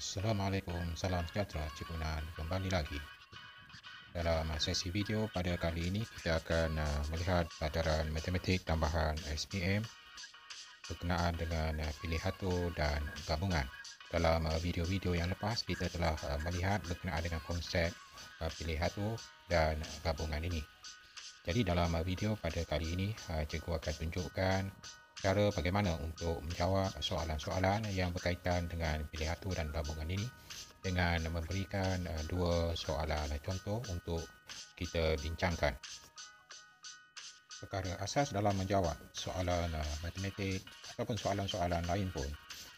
Assalamualaikum, salam sejahtera Cikgu Nan. Kembali lagi. Dalam sesi video pada kali ini kita akan melihat pelajaran matematik tambahan SPM berkenaan dengan pilih atur dan gabungan. Dalam video-video yang lepas kita telah melihat berkenaan dengan konsep pilih atur dan gabungan ini. Jadi dalam video pada kali ini cikgu akan tunjukkan cara bagaimana untuk menjawab soalan-soalan yang berkaitan dengan pilih atur dan gabungan ini dengan memberikan dua soalan contoh untuk kita bincangkan. Perkara asas dalam menjawab soalan matematik ataupun soalan-soalan lain pun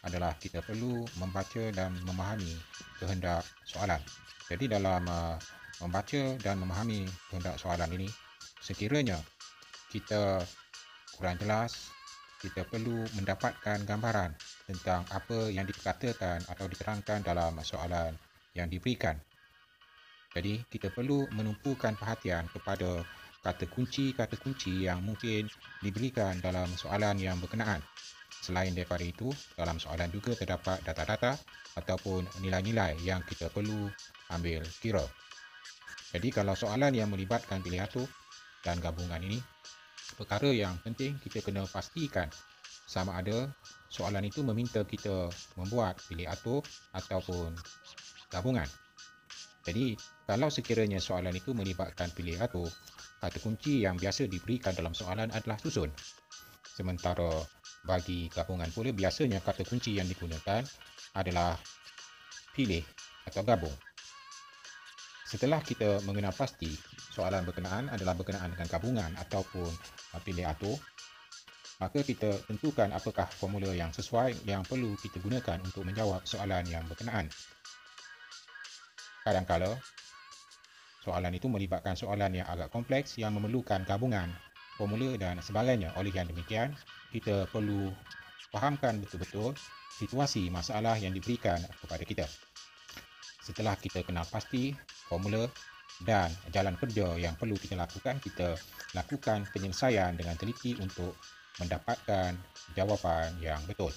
adalah kita perlu membaca dan memahami kehendak soalan. Jadi dalam membaca dan memahami kehendak soalan ini, sekiranya kita kurang jelas, kita perlu mendapatkan gambaran tentang apa yang dikatakan atau diterangkan dalam soalan yang diberikan. Jadi kita perlu menumpukan perhatian kepada kata kunci yang mungkin diberikan dalam soalan yang berkenaan. Selain daripada itu, dalam soalan juga terdapat data-data ataupun nilai-nilai yang kita perlu ambil kira. Jadi kalau soalan yang melibatkan pilih atur dan gabungan ini, perkara yang penting kita kena pastikan sama ada soalan itu meminta kita membuat pilih atur ataupun gabungan. Jadi kalau sekiranya soalan itu melibatkan pilih atur, kata kunci yang biasa diberikan dalam soalan adalah susun. Sementara bagi gabungan pula biasanya kata kunci yang digunakan adalah pilih atau gabung. Setelah kita mengenal pasti soalan berkenaan adalah berkenaan dengan gabungan ataupun pilih atur, maka kita tentukan apakah formula yang sesuai yang perlu kita gunakan untuk menjawab soalan yang berkenaan. Kadang-kala soalan itu melibatkan soalan yang agak kompleks yang memerlukan gabungan formula dan sebagainya. Oleh yang demikian, kita perlu fahamkan betul-betul situasi masalah yang diberikan kepada kita. Setelah kita kenal pasti formula dan jalan kerja yang perlu kita lakukan penyelesaian dengan teliti untuk mendapatkan jawapan yang betul.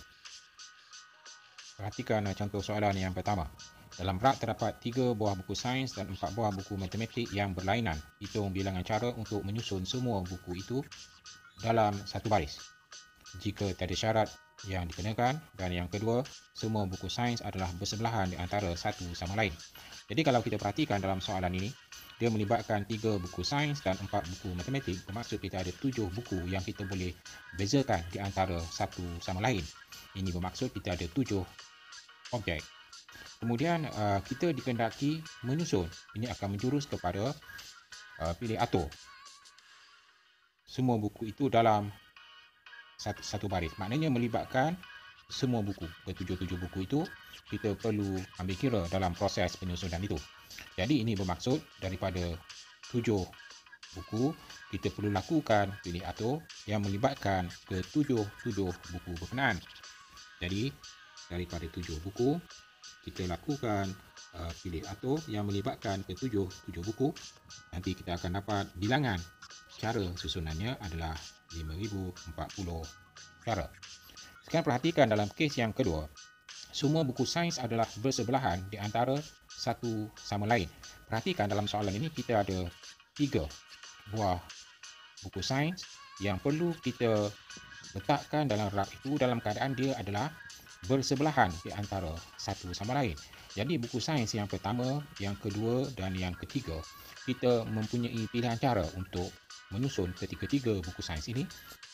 Perhatikan contoh soalan yang pertama. Dalam rak terdapat 3 buah buku sains dan 4 buah buku matematik yang berlainan. Hitung bilangan cara untuk menyusun semua buku itu dalam satu baris. Jika tiada syarat yang dikenakan, dan yang kedua, semua buku sains adalah bersebelahan di antara satu sama lain. Jadi kalau kita perhatikan dalam soalan ini, dia melibatkan 3 buku sains dan 4 buku matematik. Bermaksud kita ada 7 buku yang kita boleh bezakan di antara satu sama lain. Ini bermaksud kita ada 7 objek. Kemudian kita dikehendaki menyusun. Ini akan menjurus kepada pilih atur semua buku itu dalam satu baris. Maknanya melibatkan semua buku. Ketujuh-tujuh buku itu kita perlu ambil kira dalam proses penyusunan itu. Jadi ini bermaksud daripada 7 buku, kita perlu lakukan pilih atur yang melibatkan ketujuh-tujuh buku berkenaan. Jadi daripada 7 buku, kita lakukan pilih atur yang melibatkan ketujuh-tujuh buku. Nanti kita akan dapat bilangan. Cara susunannya adalah 5040 cara. Sekarang perhatikan dalam kes yang kedua. Semua buku sains adalah bersebelahan di antara satu sama lain. Perhatikan dalam soalan ini kita ada 3 buah buku sains yang perlu kita letakkan dalam rak itu dalam keadaan dia adalah bersebelahan di antara satu sama lain. Jadi buku sains yang pertama, yang kedua dan yang ketiga, kita mempunyai pilihan cara untuk menyusun ketiga-tiga buku sains ini,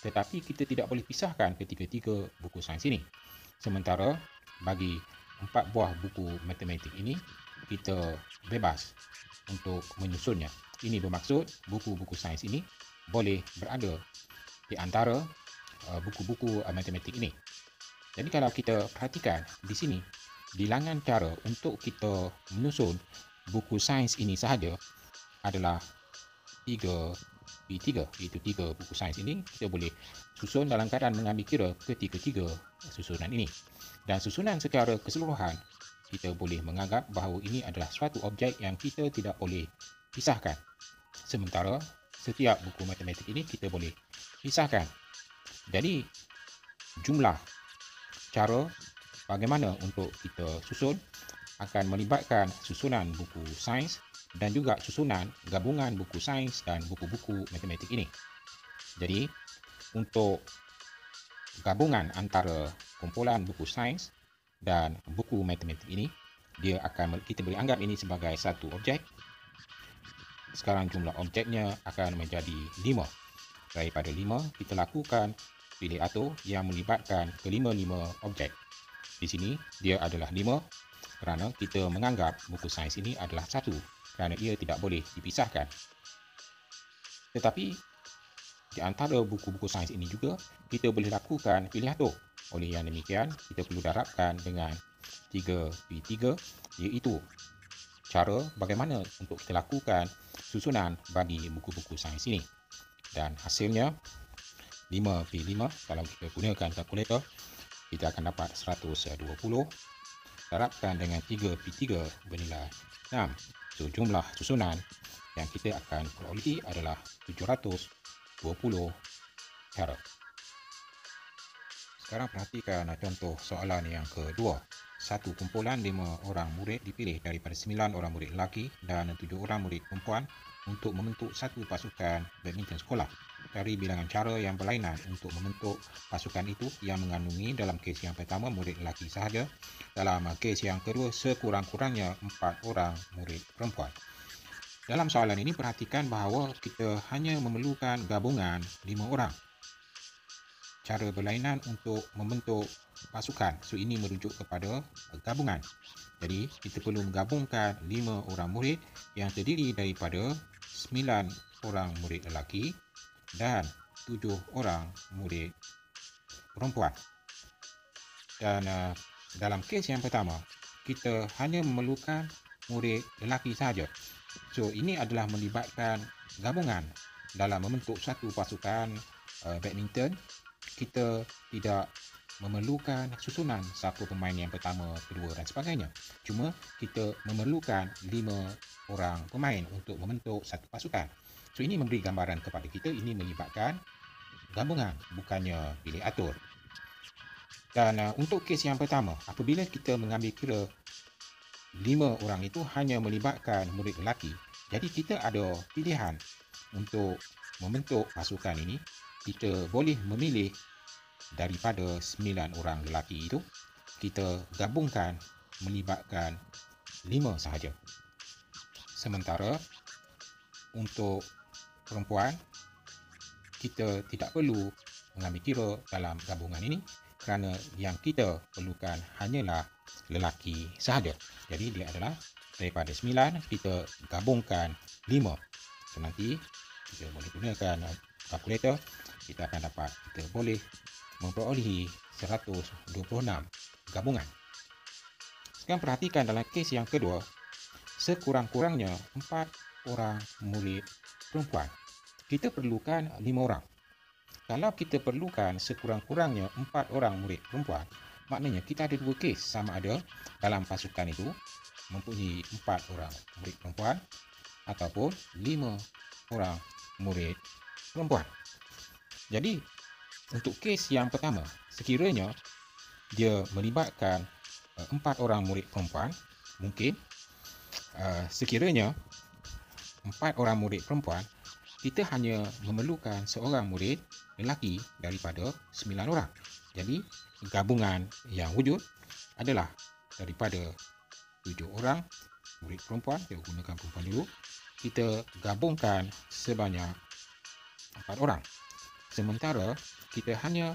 tetapi kita tidak boleh pisahkan ketiga-tiga buku sains ini. Sementara bagi 4 buah buku matematik ini, kita bebas untuk menyusunnya. Ini bermaksud buku-buku sains ini boleh berada di antara buku-buku matematik ini. Jadi kalau kita perhatikan di sini, bilangan cara untuk kita menyusun buku sains ini sahaja adalah 3x3, iaitu 3 buku sains ini kita boleh susun dalam keadaan mengambil kira ketiga-tiga susunan ini. Dan susunan secara keseluruhan, kita boleh menganggap bahawa ini adalah suatu objek yang kita tidak boleh pisahkan. Sementara setiap buku matematik ini kita boleh pisahkan. Jadi jumlah cara bagaimana untuk kita susun akan melibatkan susunan buku sains dan juga susunan gabungan buku sains dan buku-buku matematik ini. Jadi, untuk gabungan antara kumpulan buku sains dan buku matematik ini, kita boleh anggap ini sebagai satu objek. Sekarang jumlah objeknya akan menjadi 5. Daripada 5, kita lakukan pilih atur yang melibatkan kelima-lima objek. Di sini dia adalah 5 kerana kita menganggap buku sains ini adalah satu kerana ia tidak boleh dipisahkan. Tetapi di antara buku-buku sains ini juga kita boleh lakukan pilih atur. Oleh yang demikian, kita perlu darabkan dengan 3/3, iaitu cara bagaimana untuk kita lakukan susunan bagi buku-buku sains ini. Dan hasilnya 5/5, kalau kita gunakan kalkulator, kita akan dapat 120. Darabkan dengan 3/3 bernilai 6. So, jumlah susunan yang kita akan perolehi adalah 720 cara. Sekarang perhatikan contoh soalan yang kedua. Satu kumpulan 5 orang murid dipilih daripada 9 orang murid lelaki dan 7 orang murid perempuan untuk membentuk satu pasukan badminton sekolah. Dari bilangan cara yang berlainan untuk membentuk pasukan itu yang mengandungi dalam kes yang pertama murid lelaki sahaja, dalam kes yang kedua sekurang-kurangnya 4 orang murid perempuan. Dalam soalan ini perhatikan bahawa kita hanya memerlukan gabungan 5 orang. Cara berlainan untuk membentuk pasukan. So, ini merujuk kepada gabungan. Jadi, kita perlu menggabungkan 5 orang murid yang terdiri daripada 9 orang murid lelaki dan 7 orang murid perempuan. Dan dalam kes yang pertama, kita hanya memerlukan murid lelaki sahaja. So, ini adalah melibatkan gabungan dalam membentuk satu pasukan badminton. Kita tidak memerlukan susunan siapa pemain yang pertama, kedua dan sebagainya. Cuma kita memerlukan 5 orang pemain untuk membentuk satu pasukan. So, ini memberi gambaran kepada kita ini melibatkan gabungan, bukannya pilih atur. Dan untuk kes yang pertama, apabila kita mengambil kira 5 orang itu hanya melibatkan murid lelaki, jadi kita ada pilihan untuk membentuk pasukan ini. Kita boleh memilih daripada 9 orang lelaki itu, kita gabungkan melibatkan 5 sahaja. Sementara untuk perempuan, kita tidak perlu mengambil kira dalam gabungan ini kerana yang kita perlukan hanyalah lelaki sahaja. Jadi dia adalah daripada 9, kita gabungkan 5. So, nanti kita boleh gunakan kalkulator, kita akan dapat, kita boleh memperolehi 126 gabungan. Sekarang perhatikan dalam kes yang kedua, sekurang-kurangnya 4 orang murid perempuan. Kita perlukan 5 orang. Kalau kita perlukan sekurang-kurangnya 4 orang murid perempuan, maknanya kita ada 2 kes, sama ada dalam pasukan itu mempunyai 4 orang murid perempuan ataupun 5 orang murid perempuan. Jadi, untuk kes yang pertama, sekiranya dia melibatkan 4 orang murid perempuan, mungkin sekiranya 4 orang murid perempuan, kita hanya memerlukan seorang murid lelaki daripada 9 orang. Jadi, gabungan yang wujud adalah daripada 7 orang murid perempuan, kita gunakan perempuan dulu, kita gabungkan sebanyak 4 orang. Sementara kita hanya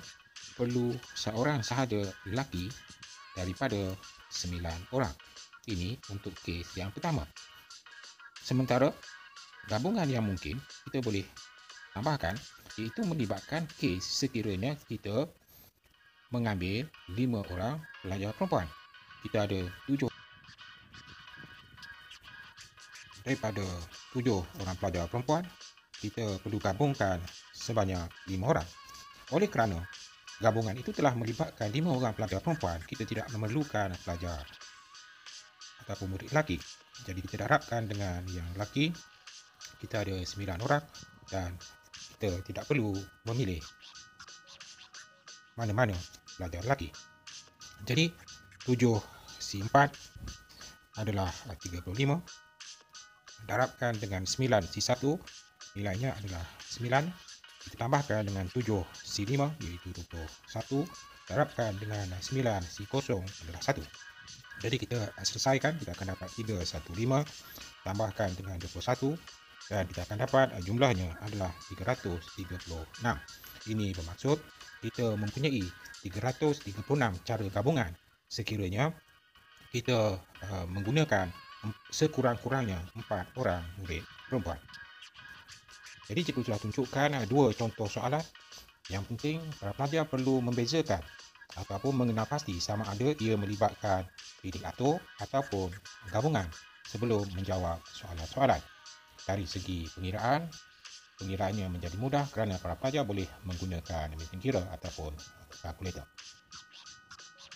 perlu seorang sahaja lelaki daripada 9 orang. Ini untuk kes yang pertama. Sementara gabungan yang mungkin kita boleh tambahkan, iaitu melibatkan kes sekiranya kita mengambil 5 orang pelajar perempuan. Kita ada 7. Daripada 7 orang pelajar perempuan, kita perlu gabungkan sebanyak 5 orang. Oleh kerana gabungan itu telah melibatkan 5 orang pelajar perempuan, kita tidak memerlukan pelajar ataupun murid lelaki. Jadi kita darabkan dengan yang lelaki, kita ada 9 orang dan kita tidak perlu memilih mana-mana pelajar lelaki. Jadi 7/4 adalah 35. Darabkan dengan 9/1, nilainya adalah 9. Kita tambahkan dengan 7/5 iaitu 21. Darabkan dengan 9/0 adalah 1. Jadi kita selesaikan, kita akan dapat 315 tambahkan dengan 21 dan kita akan dapat jumlahnya adalah 336. Ini bermaksud kita mempunyai 336 cara gabungan sekiranya kita menggunakan sekurang-kurangnya 4 orang murid perempuan. Jadi cikgu telah tunjukkan 2 contoh soalan. Yang penting para pelajar perlu membezakan ataupun mengenal pasti sama ada ia melibatkan bidik atur ataupun gabungan sebelum menjawab soalan-soalan. Dari segi pengiraannya menjadi mudah kerana para pelajar boleh menggunakan mesin kira ataupun kalkulator.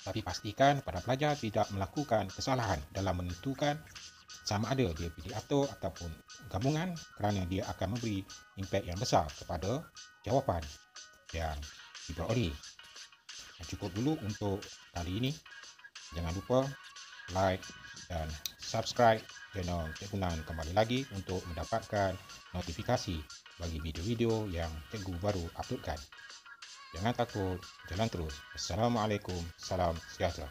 Tapi pastikan para pelajar tidak melakukan kesalahan dalam menentukan sama ada dia bidik atur ataupun gabungan kerana dia akan memberi impak yang besar kepada jawapan yang diperoleh. Cukup dulu untuk kali ini. Jangan lupa like dan subscribe channel Cikgu Nan kembali lagi untuk mendapatkan notifikasi bagi video-video yang cikgu baru uploadkan. Jangan takut, jalan terus. Assalamualaikum, salam sejahtera.